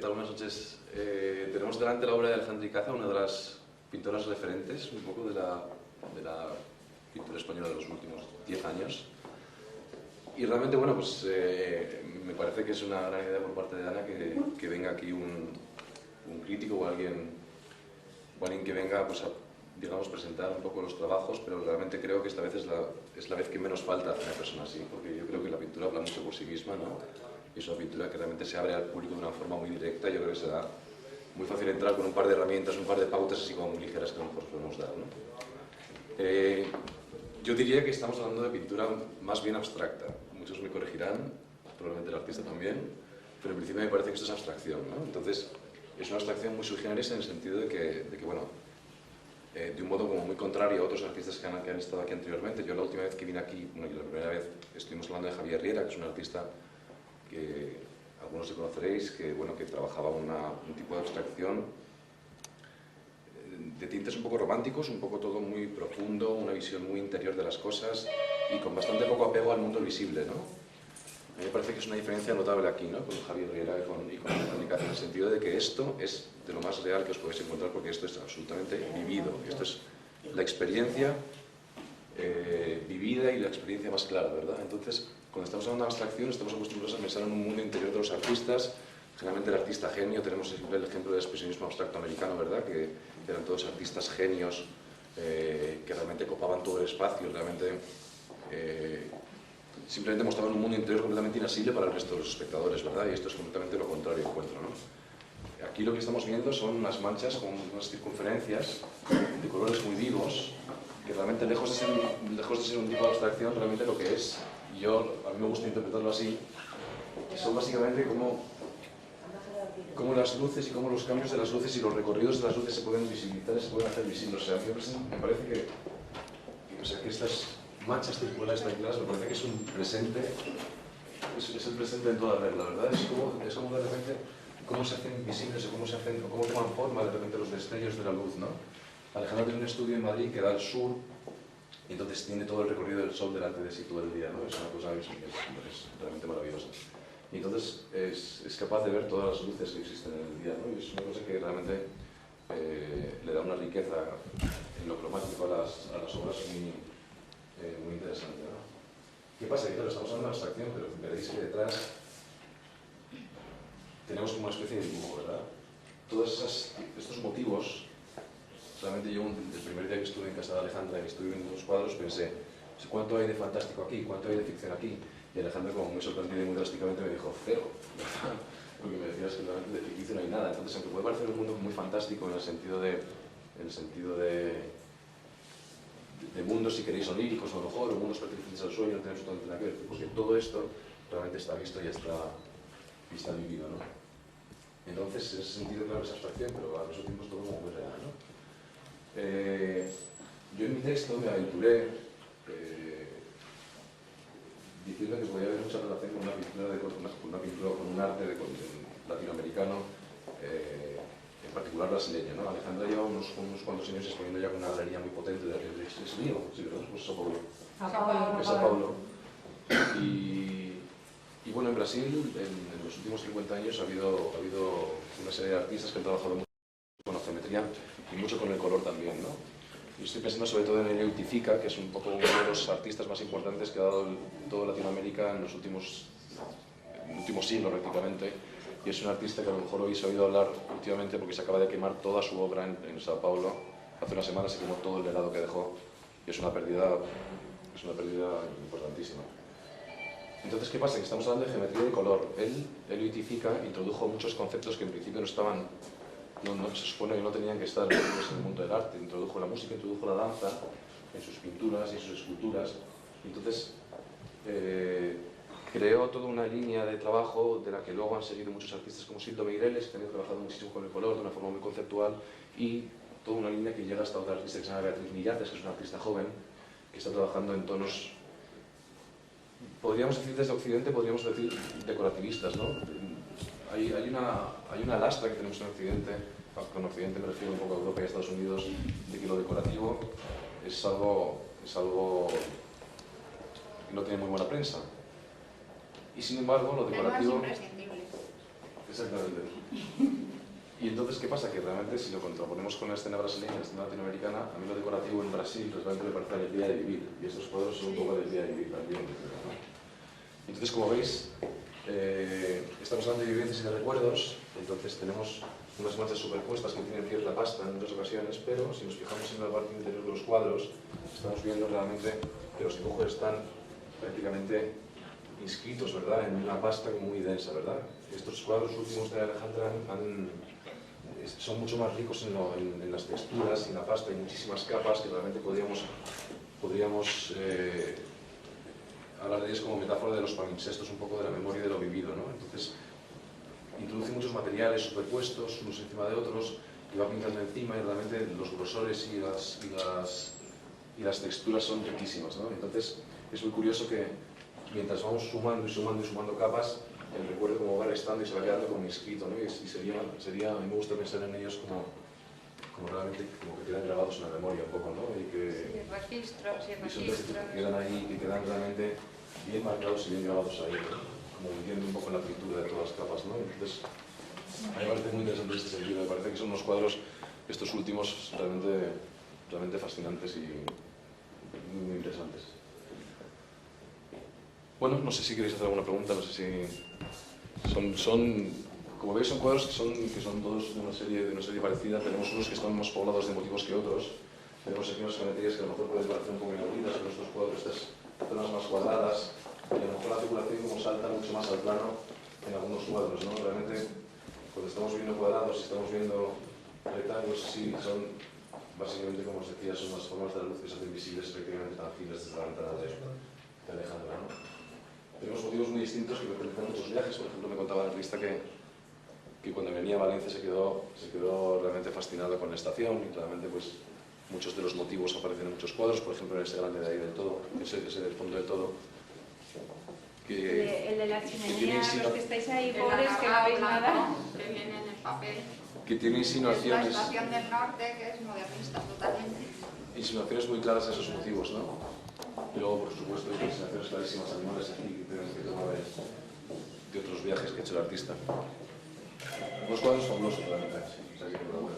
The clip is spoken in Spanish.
tal? Buenas noches. Tenemos delante la obra de Alejandra Icaza, una de las pintoras referentes un poco de la pintura española de los últimos 10 años. Y realmente, bueno, pues me parece que es una gran idea por parte de Ana que venga aquí un crítico o alguien que venga pues, a, digamos, presentar un poco los trabajos, pero realmente creo que esta vez es la vez que menos falta hacer una persona así, porque yo creo que la pintura habla mucho por sí misma, ¿no? Y es una pintura que realmente se abre al público de una forma muy directa. Yo creo que será muy fácil entrar con un par de herramientas, un par de pautas así como muy ligeras que a lo mejor podemos dar, ¿no? Yo diría que estamos hablando de pintura más bien abstracta. Muchos me corregirán, probablemente el artista también, pero en principio me parece que esto es abstracción, ¿no? Entonces, es una abstracción muy sui generis en el sentido de que bueno, de un modo como muy contrario a otros artistas que han estado aquí anteriormente. Yo la última vez que vine aquí, bueno, y la primera vez estuvimos hablando de Javier Riera, que es un artista que algunos le conoceréis, que, bueno, que trabajaba un tipo de abstracción de tintes un poco románticos, un poco todo muy profundo, una visión muy interior de las cosas y con bastante poco apego al mundo visible, ¿no? A mí me parece que es una diferencia notable aquí, ¿no? Con Javier Riera y con la comunicación, en el sentido de que esto es de lo más real que os podéis encontrar, porque esto es absolutamente vivido. Esto es la experiencia vivida y la experiencia más clara, ¿verdad? Entonces, cuando estamos hablando de abstracción, estamos acostumbrados a pensar en un mundo interior de los artistas. Generalmente el artista genio, tenemos siempre el ejemplo del expresionismo abstracto americano, ¿verdad? Que eran todos artistas genios que realmente copaban todo el espacio, realmente simplemente mostraban un mundo interior completamente inasible para el resto de los espectadores, ¿verdad? Y esto es completamente lo contrario, encuentro, ¿no? Aquí lo que estamos viendo son unas manchas con unas circunferencias de colores muy vivos, que realmente lejos de ser un tipo de abstracción, realmente lo que es, y a mí me gusta interpretarlo así, son básicamente cómo las luces y cómo los cambios de las luces y los recorridos de las luces se pueden visibilizar y se pueden hacer visibles. O sea, a mí me parece que estas manchas circulares tan claras, me parece que es un presente, es el presente en toda regla, ¿verdad? Es como de repente cómo se hacen visibles o cómo toman forma de repente los destellos de la luz, ¿no? Alejandra tiene un estudio en Madrid que da al sur y entonces tiene todo el recorrido del sol delante de sí todo el día, ¿no? Es una cosa que es realmente maravillosa. Y entonces es capaz de ver todas las luces que existen en el día, ¿no? Y es una cosa que realmente le da una riqueza en lo cromático a las obras muy interesante, ¿no? ¿Qué pasa? Que claro, estamos hablando de abstracción, pero veréis que detrás tenemos como una especie de dibujo, ¿verdad? Todos estos motivos, realmente yo el primer día que estuve en casa de Alejandra y que estuve viendo los cuadros pensé, ¿cuánto hay de fantástico aquí? ¿Cuánto hay de ficción aquí? Y Alejandra, como muy sorprendida y muy drásticamente, me dijo, cero, ¿verdad? Porque me decías que realmente de ficción no hay nada. Entonces, aunque puede parecer un mundo muy fantástico en el sentido de mundos, si queréis, oníricos a lo mejor, o mundos pertenecientes al sueño, no tiene absolutamente nada que ver, porque todo esto realmente está visto y está vivido, ¿no? Entonces, en ese sentido, claro, es abstracción, pero al mismo tiempo es todo como muy real, ¿no? Yo en mi texto me aventuré diciendo que podía haber mucha relación con con un arte latinoamericano, en particular brasileño, ¿no? Alejandra lleva unos cuantos años exponiendo ya con una galería muy potente de es mío, sí, ¿verdad? Pues Sao Paulo. Sao Paulo. Y bueno, en Brasil, en los últimos 50 años ha habido una serie de artistas que han trabajado mucho con la geometría y mucho con el color también, ¿no? Y estoy pensando sobre todo en Enio Itifica, que es un poco uno de los artistas más importantes que ha dado toda Latinoamérica en los últimos siglos prácticamente. Y es un artista que a lo mejor habéis oído hablar últimamente porque se acaba de quemar toda su obra en Sao Paulo. Hace unas semanas se quemó todo el legado que dejó y es una pérdida importantísima. Entonces, ¿qué pasa? Que estamos hablando de geometría y de color. Enio Itifica introdujo muchos conceptos que en principio no se supone que no tenían que estar en el mundo del arte. Introdujo la música, introdujo la danza en sus pinturas y en sus esculturas. Entonces, creó toda una línea de trabajo de la que luego han seguido muchos artistas como Sildo Meireles, que han trabajado muchísimo con el color de una forma muy conceptual, y toda una línea que llega hasta otra artista que se llama Beatriz Millates, que es una artista joven, que está trabajando en tonos, podríamos decir desde Occidente, podríamos decir decorativistas, ¿no? Hay una lastra que tenemos en Occidente, con Occidente me refiero un poco a Europa y a Estados Unidos, de que lo decorativo es algo que no tiene muy buena prensa. Y sin embargo, lo decorativo... Exactamente. Y entonces, ¿qué pasa? Que realmente si lo contraponemos con la escena brasileña, la escena latinoamericana, a mí lo decorativo en Brasil realmente me parece alegría de vivir. Y estos cuadros son un poco alegría de vivir también. ¿No? Entonces, como veis, estamos hablando de vivencias y de recuerdos, entonces tenemos unas manchas superpuestas que tienen cierta pasta en muchas ocasiones, pero si nos fijamos en la parte interior de los cuadros, estamos viendo realmente que los dibujos están prácticamente inscritos, ¿verdad?, en una pasta muy densa, ¿verdad? Estos cuadros últimos de Alejandra son mucho más ricos en las texturas y en la pasta, hay muchísimas capas que realmente podríamos hablar de ellas como metáfora de los palimpsestos, un poco de la memoria de lo vivido, ¿no? Entonces, introduce muchos materiales superpuestos unos encima de otros y va pintando encima y realmente los grosores y las texturas son riquísimas, ¿no? Entonces, es muy curioso que mientras vamos sumando y sumando y sumando capas, el recuerdo como va restando y se va quedando como inscrito, ¿no? Y sería, a mí me gusta pensar en ellos como realmente como que quedan grabados en la memoria un poco, ¿no? Y que registros y registros que quedan ahí, que quedan realmente bien marcados y bien grabados ahí, ¿no? Como viviendo un poco en la pintura de todas las capas, ¿no? Entonces, a mí me parece muy interesante este sentido, me parece que son unos cuadros, estos últimos, realmente fascinantes y muy interesantes. Bueno, no sé si queréis hacer alguna pregunta, no sé si... Como veis, son cuadros que son todos de una serie parecida. Tenemos unos que están más poblados de motivos que otros. Tenemos aquí unas geometrías que a lo mejor pueden parecer un poco inauditadas, pero estos cuadros, estas zonas más cuadradas, y a lo mejor la figuración como salta mucho más al plano en algunos cuadros, ¿no? Realmente, cuando estamos viendo cuadrados y estamos viendo rectángulos, sí, son básicamente, como os decía, son las formas de la luz que se hacen visibles efectivamente tangibles desde la ventana de Alejandra, ¿no? Tenemos motivos muy distintos que representan muchos viajes. Por ejemplo, me contaba el artista que cuando venía a Valencia se quedó realmente fascinado con la estación y realmente pues muchos de los motivos aparecen en muchos cuadros, por ejemplo en este grande de ahí del todo, ese del fondo del todo. El de la chimenea, los que estáis ahí pobres, que no veis nada. Que viene en el papel. Que tiene insinuaciones. Es la estación del norte, que es modernista totalmente. Insinuaciones muy claras a esos motivos, ¿no? Y luego, por supuesto, hay insinuaciones clarísimas animales aquí que tenemos que tomar de otros viajes que ha hecho el artista. Unos cuadros fabulosos, realmente. O sea, que enhorabuena.